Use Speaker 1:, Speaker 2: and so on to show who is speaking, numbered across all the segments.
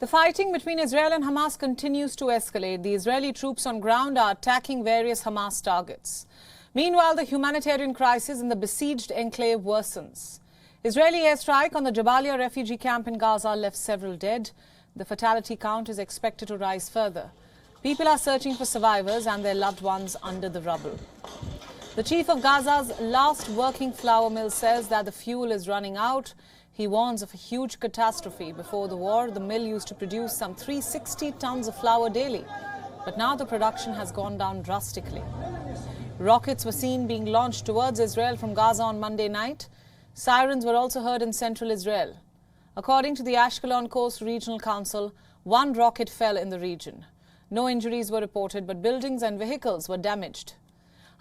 Speaker 1: The fighting between Israel and Hamas continues to escalate. The Israeli troops on ground are attacking various Hamas targets. Meanwhile, the humanitarian crisis in the besieged enclave worsens. Israeli airstrike on the Jabalia refugee camp in Gaza left several dead. The fatality count is expected to rise further. People are searching for survivors and their loved ones under the rubble. The chief of Gaza's last working flour mill says that the fuel is running out. He warns of a huge catastrophe. Before the war, the mill used to produce some 360 tons of flour daily. But now the production has gone down drastically. Rockets were seen being launched towards Israel from Gaza on Monday night. Sirens were also heard in central Israel. According to the Ashkelon Coast Regional Council, one rocket fell in the region. No injuries were reported, but buildings and vehicles were damaged.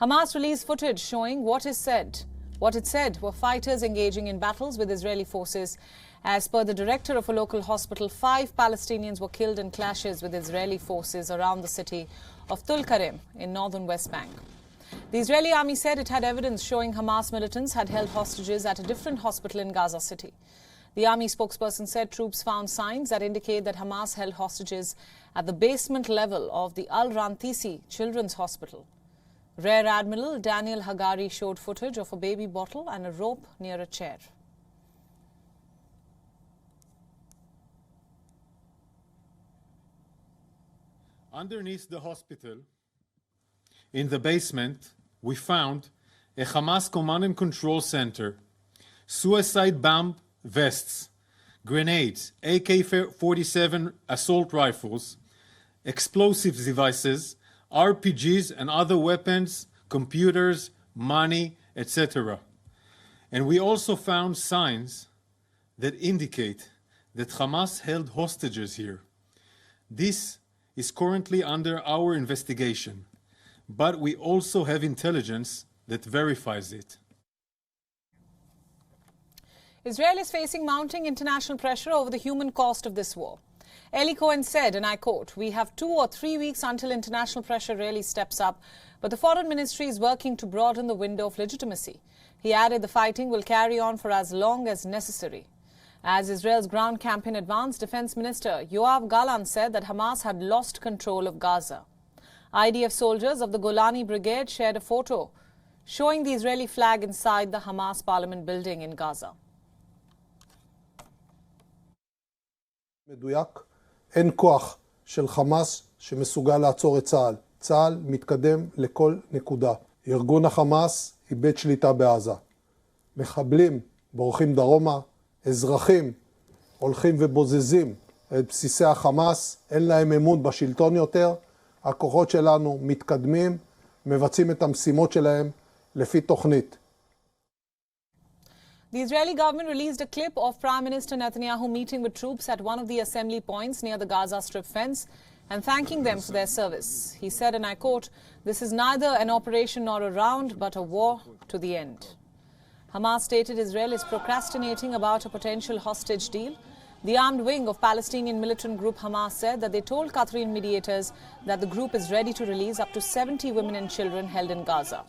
Speaker 1: Hamas released footage showing what it said were fighters engaging in battles with Israeli forces. As per the director of a local hospital, 5 Palestinians were killed in clashes with Israeli forces around the city of Tulkarem in northern West Bank. The Israeli army said it had evidence showing Hamas militants had held hostages at a different hospital in Gaza City. The army spokesperson said troops found signs that indicate that Hamas held hostages at the basement level of the Al-Rantisi Children's Hospital. Rear Admiral Daniel Hagari showed footage of a baby bottle and a rope near a chair.
Speaker 2: Underneath the hospital, in the basement, we found a Hamas command and control center, suicide bomb vests, grenades, AK-47 assault rifles, explosive devices, RPGs and other weapons, computers, money, etc. And we also found signs that indicate that Hamas held hostages here. This is currently under our investigation, but we also have intelligence that verifies it.
Speaker 1: Israel is facing mounting international pressure over the human cost of this war. Eli Cohen said, and I quote, "We have 2 or 3 weeks until international pressure really steps up, but the foreign ministry is working to broaden the window of legitimacy." He added the fighting will carry on for as long as necessary. As Israel's ground campaign advanced, Defense Minister Yoav Gallant said that Hamas had lost control of Gaza. IDF soldiers of the Golani Brigade shared a photo showing the Israeli flag inside the Hamas parliament building in Gaza.
Speaker 3: מדויק, אין כוח של חמאס שמסוגל לעצור את צה"ל. צה"ל מתקדם לכל נקודה. ארגון החמאס איבד שליטה בעזה. מחבלים בורחים דרומה, אזרחים הולכים ובוזזים את בסיסי החמאס, אין להם אמון בשלטון יותר. הכוחות שלנו מתקדמים, מבצעים את המשימות שלהם לפי תוכנית.
Speaker 1: The Israeli government released a clip of Prime Minister Netanyahu meeting with troops at one of the assembly points near the Gaza Strip fence and thanking them for their service. He said, and I quote, "This is neither an operation nor a round, but a war to the end." Hamas stated Israel is procrastinating about a potential hostage deal. The armed wing of Palestinian militant group Hamas said that they told Qatari mediators that the group is ready to release up to 70 women and children held in Gaza.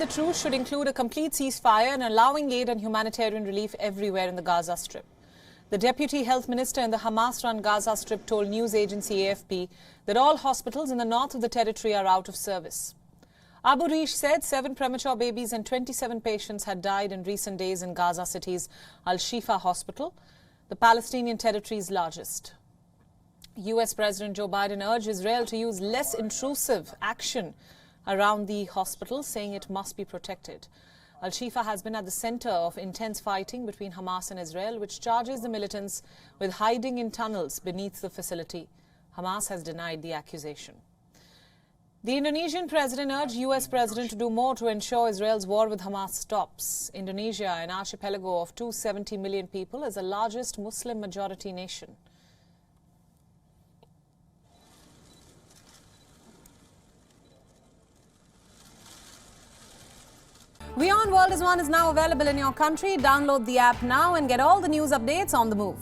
Speaker 1: The truce should include a complete ceasefire and allowing aid and humanitarian relief everywhere in the Gaza Strip. The deputy health minister in the Hamas-run Gaza Strip told news agency AFP that all hospitals in the north of the territory are out of service. Abu Rish said 7 premature babies and 27 patients had died in recent days in Gaza City's Al-Shifa hospital, the Palestinian territory's largest. US President Joe Biden urged Israel to use less intrusive action around the hospital, saying it must be protected. Al-Shifa has been at the center of intense fighting between Hamas and Israel, which charges the militants with hiding in tunnels beneath the facility. Hamas has denied the accusation. The Indonesian president urged US president to do more to ensure Israel's war with Hamas stops. Indonesia, an archipelago of 270 million people, is the largest Muslim majority nation. WION World is now available in your country. Download the app now and get all the news updates on the move.